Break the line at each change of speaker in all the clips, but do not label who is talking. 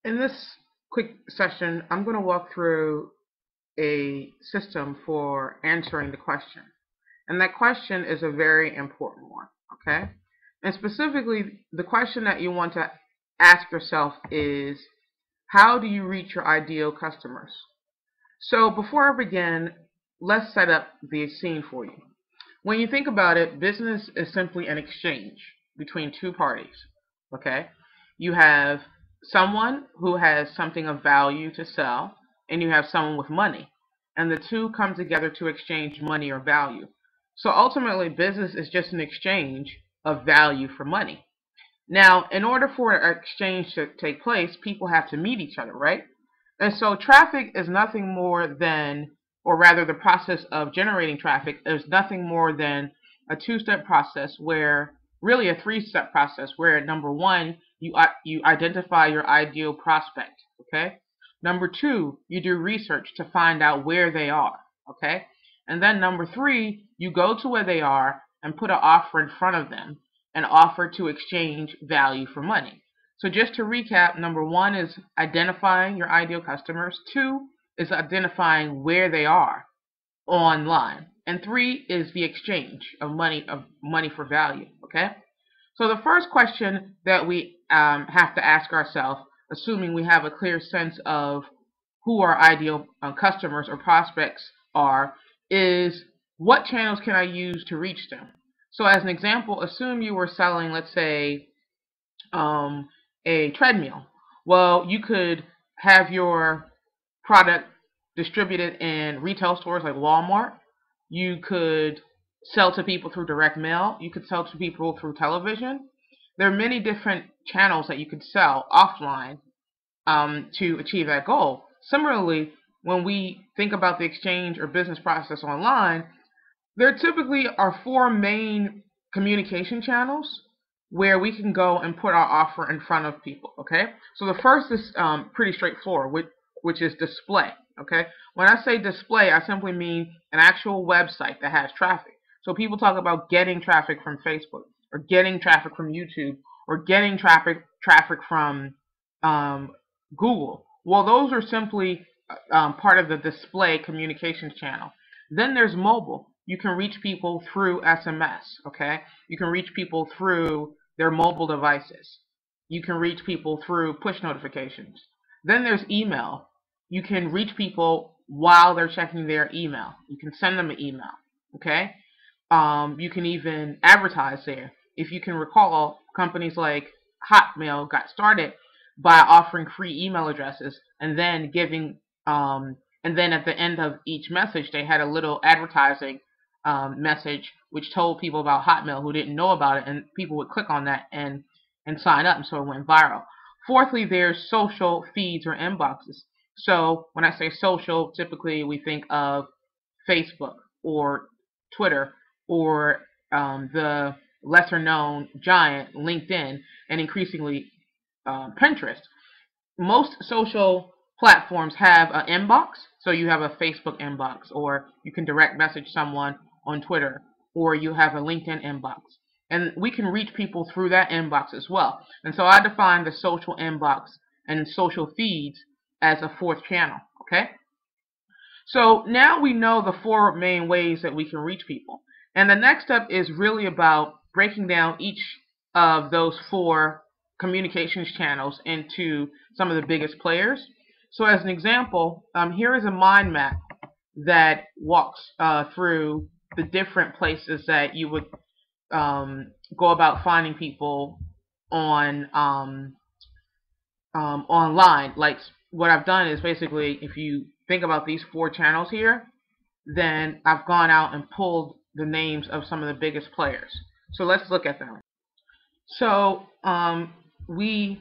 In this quick session, I'm going to walk through a system for answering the question. And that question is a very important one, okay? And specifically, the question that you want to ask yourself is, how do you reach your ideal customers? So before I begin, let's set up the scene for you. When you think about it, business is simply an exchange between two parties. Okay? You have someone who has something of value to sell, and you have someone with money. And the two come together to exchange money or value. So ultimately, business is just an exchange of value for money. Now, in order for an exchange to take place, people have to meet each other, right? And so traffic is nothing more than, or rather the process of generating traffic is nothing more than a two-step process where, really a three-step process where number one, you identify your ideal prospect, okay? Number two, you do research to find out where they are, okay? And then number three, you go to where they are and put an offer in front of them, an offer to exchange value for money. So just to recap, number one is identifying your ideal customers. Two is identifying where they are online. And three is the exchange of money for value. Okay? So the first question that we have to ask ourselves, assuming we have a clear sense of who our ideal customers or prospects are, is what channels can I use to reach them? So as an example, assume you were selling, let's say, um, a treadmill. Well, you could have your product distributed in retail stores like Walmart. You could sell to people through direct mail. You could sell to people through television. There are many different channels that you could sell offline to achieve that goal. Similarly, when we think about the exchange or business process online, there typically are four main communication channels where we can go and put our offer in front of people. Okay, so the first is pretty straightforward, which is display. Okay, when I say display, I simply mean an actual website that has traffic. So people talk about getting traffic from Facebook, or getting traffic from YouTube, or getting traffic from Google. Well, those are simply part of the display communications channel. Then there's mobile. You can reach people through SMS, okay? You can reach people through their mobile devices. You can reach people through push notifications. Then there's email. You can reach people while they're checking their email. You can send them an email, okay? You can even advertise there. If you can recall, companies like Hotmail got started by offering free email addresses and then giving and then at the end of each message they had a little advertising message which told people about Hotmail who didn't know about it, and people would click on that and sign up, and so it went viral. Fourthly, there's social feeds or inboxes. So when I say social, typically we think of Facebook or Twitter or the lesser known giant LinkedIn, and increasingly Pinterest. Most social platforms have an inbox, so you have a Facebook inbox, or you can direct message someone on Twitter, or you have a LinkedIn inbox. And we can reach people through that inbox as well. And so I define the social inbox and social feeds as a fourth channel, okay? So now we know the four main ways that we can reach people. And the next step is really about breaking down each of those four communications channels into some of the biggest players. So as an example, here is a mind map that walks through the different places that you would go about finding people on online. Like what I've done is basically, if you think about these four channels here, then I've gone out and pulled the names of some of the biggest players. So let's look at them. So we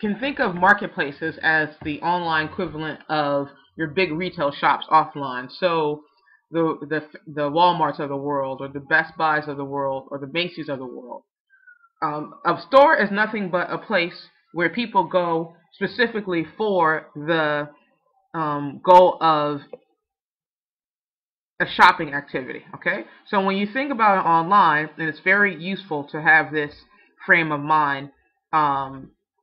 can think of marketplaces as the online equivalent of your big retail shops offline. So the Walmarts of the world, or the Best Buys of the world, or the Macy's of the world. A store is nothing but a place where people go specifically for the goal of a shopping activity. Okay, so when you think about it online, and it's very useful to have this frame of mind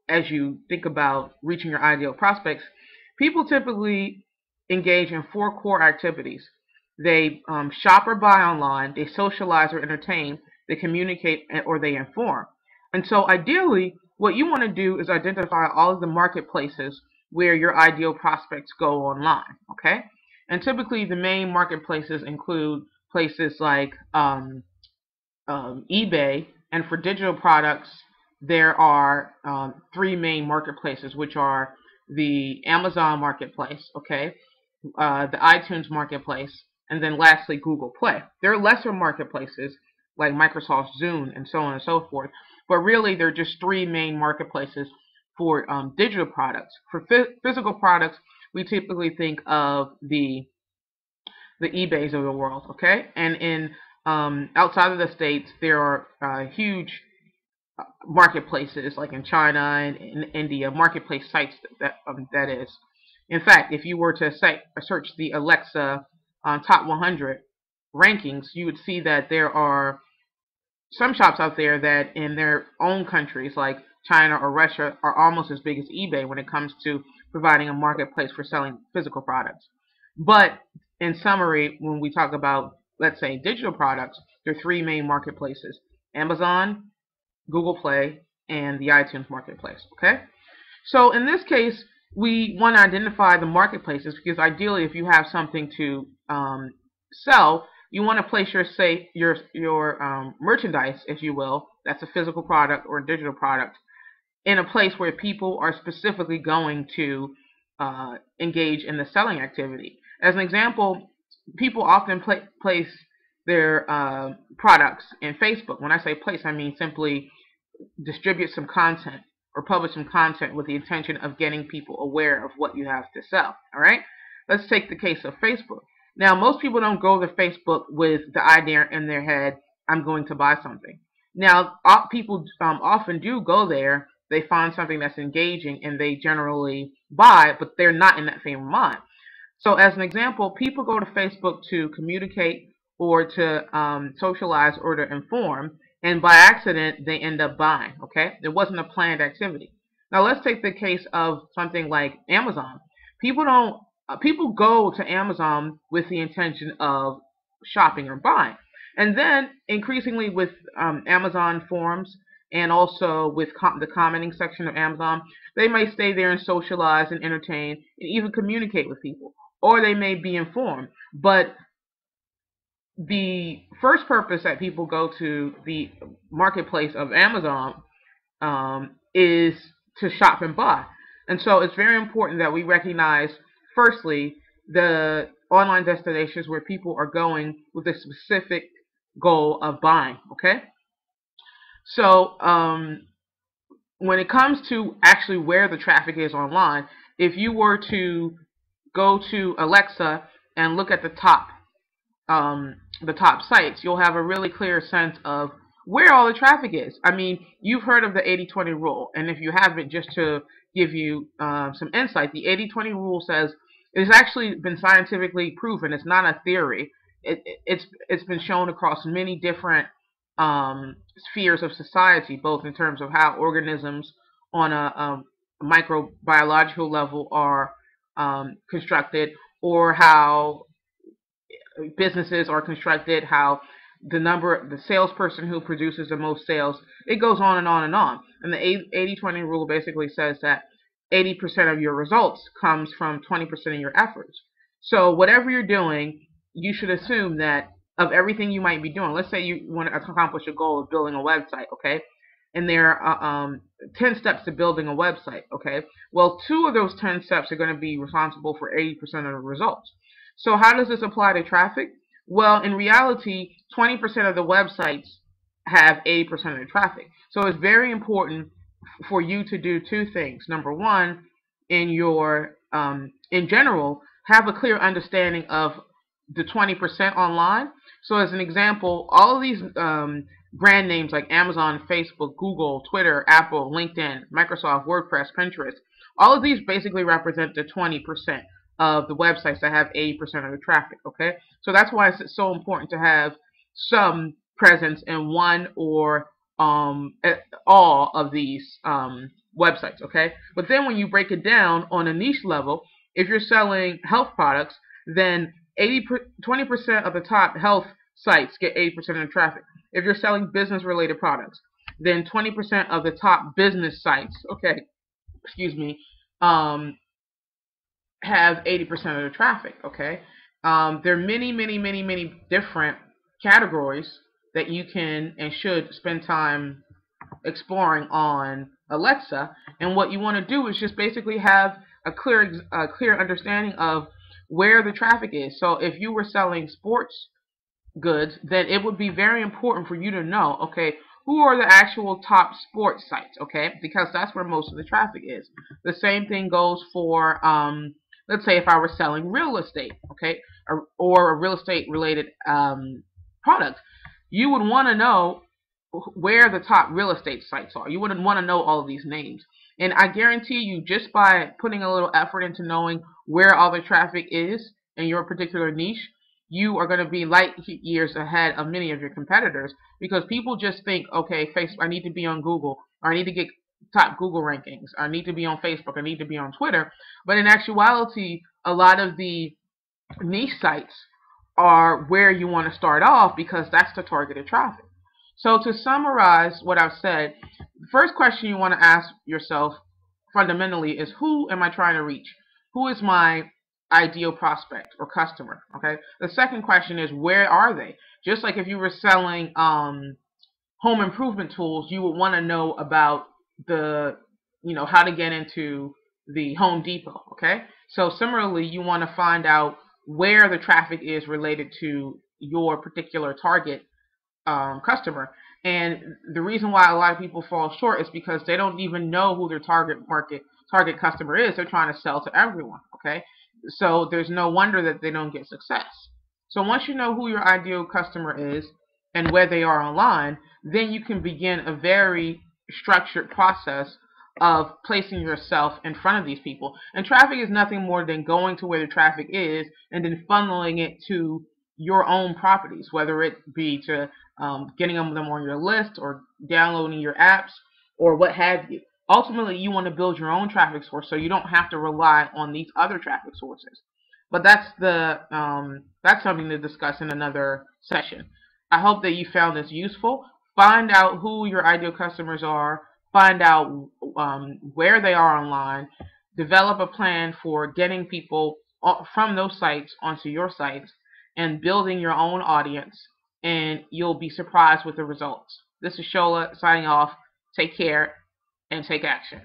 as you think about reaching your ideal prospects, people typically engage in four core activities. They shop or buy online, they socialize or entertain, they communicate, or they inform. And so ideally, what you want to do is identify all of the marketplaces where your ideal prospects go online, okay? And typically the main marketplaces include places like eBay, and for digital products, there are three main marketplaces, which are the Amazon Marketplace, okay, the iTunes Marketplace, and then lastly Google Play. There are lesser marketplaces like Microsoft Zune and so on and so forth, but really they're just three main marketplaces for digital products. For physical products, we typically think of the eBays of the world, okay? And in outside of the states, there are huge marketplaces like in China and in India, marketplace sites that is. In fact, if you were to search the Alexa top 100 rankings, you would see that there are some shops out there that in their own countries like China or Russia are almost as big as eBay when it comes to providing a marketplace for selling physical products. But in summary, when we talk about, let's say, digital products, there are three main marketplaces: Amazon, Google Play, and the iTunes Marketplace, okay? So in this case, we want to identify the marketplaces because ideally if you have something to sell, you want to place your merchandise, if you will, that's a physical product or a digital product, in a place where people are specifically going to engage in the selling activity. As an example, people often place their products in Facebook. When I say place, I mean simply distribute some content or publish some content with the intention of getting people aware of what you have to sell. All right? Let's take the case of Facebook. Now, most people don't go to Facebook with the idea in their head, I'm going to buy something. Now, people often do go there. They find something that's engaging and they generally buy, but they're not in that frame of mind. So as an example, people go to Facebook to communicate or to socialize or to inform, and by accident, they end up buying, okay? It wasn't a planned activity. Now let's take the case of something like Amazon. People go to Amazon with the intention of shopping or buying. And then increasingly with Amazon forums and also with the commenting section of Amazon, they may stay there and socialize and entertain and even communicate with people. Or they may be informed. But the first purpose that people go to the marketplace of Amazon is to shop and buy. And so it's very important that we recognize, firstly, the online destinations where people are going with a specific goal of buying, okay? So when it comes to actually where the traffic is online, if you were to go to Alexa and look at the top sites, you'll have a really clear sense of where all the traffic is. I mean, you've heard of the 80-20 rule, and if you haven't, just to give you some insight, the 80-20 rule says it's actually been scientifically proven. It's not a theory. It's been shown across many different spheres of society, both in terms of how organisms on a microbiological level are constructed, or how businesses are constructed, how the salesperson who produces the most sales, it goes on and on and on. And the 80-20 rule basically says that 80% of your results comes from 20% of your efforts. So whatever you're doing, you should assume that of everything you might be doing, let's say you want to accomplish a goal of building a website, okay? And there are 10 steps to building a website, okay? Well, 2 of those 10 steps are going to be responsible for 80% of the results. So how does this apply to traffic? Well, in reality, 20% of the websites have 80% of the traffic. So it's very important for you to do 2 things. Number one, in general, have a clear understanding of the 20% online. So as an example, all of these brand names like Amazon, Facebook, Google, Twitter, Apple, LinkedIn, Microsoft, WordPress, Pinterest, all of these basically represent the 20% of the websites that have 80% of the traffic, okay? So that's why it's so important to have some presence in one or all of these websites, okay? But then when you break it down on a niche level, if you're selling health products, then 20% of the top health sites get 80% of the traffic. If you're selling business-related products, then 20% of the top business sites, okay, excuse me, have 80% of the traffic, okay? There are many different categories that you can and should spend time exploring on Alexa, and what you want to do is just basically have a clear understanding of where the traffic is. So if you were selling sports goods, then it would be very important for you to know, okay, who are the actual top sports sites, okay, because that's where most of the traffic is. The same thing goes for, let's say if I were selling real estate, okay, or a real estate related product, you would want to know where the top real estate sites are. You wouldn't want to know all of these names. And I guarantee you, just by putting a little effort into knowing where all the traffic is in your particular niche, you are going to be light years ahead of many of your competitors, because people just think, okay, Facebook, I need to be on Google, or I need to get top Google rankings, I need to be on Facebook, I need to be on Twitter. But in actuality, a lot of the niche sites are where you want to start off, because that's the targeted traffic. So to summarize what I've said, the first question you want to ask yourself fundamentally is, who am I trying to reach? Who is my ideal prospect or customer? Okay. The second question is, where are they? Just like if you were selling home improvement tools, you would want to know about the, how to get into the Home Depot. Okay. So similarly, you want to find out where the traffic is related to your particular target customer. And the reason why a lot of people fall short is because they don't even know who their target customer is. They're trying to sell to everyone, okay? So there's no wonder that they don't get success. So once you know who your ideal customer is and where they are online, then you can begin a very structured process of placing yourself in front of these people. And traffic is nothing more than going to where the traffic is and then funneling it to your own properties, whether it be to getting them on your list or downloading your apps or what have you. Ultimately, you want to build your own traffic source so you don't have to rely on these other traffic sources. But that's something to discuss in another session. I hope that you found this useful. Find out who your ideal customers are. Find out where they are online. Develop a plan for getting people from those sites onto your sites and building your own audience, and you'll be surprised with the results. This is Shola signing off. Take care and take action.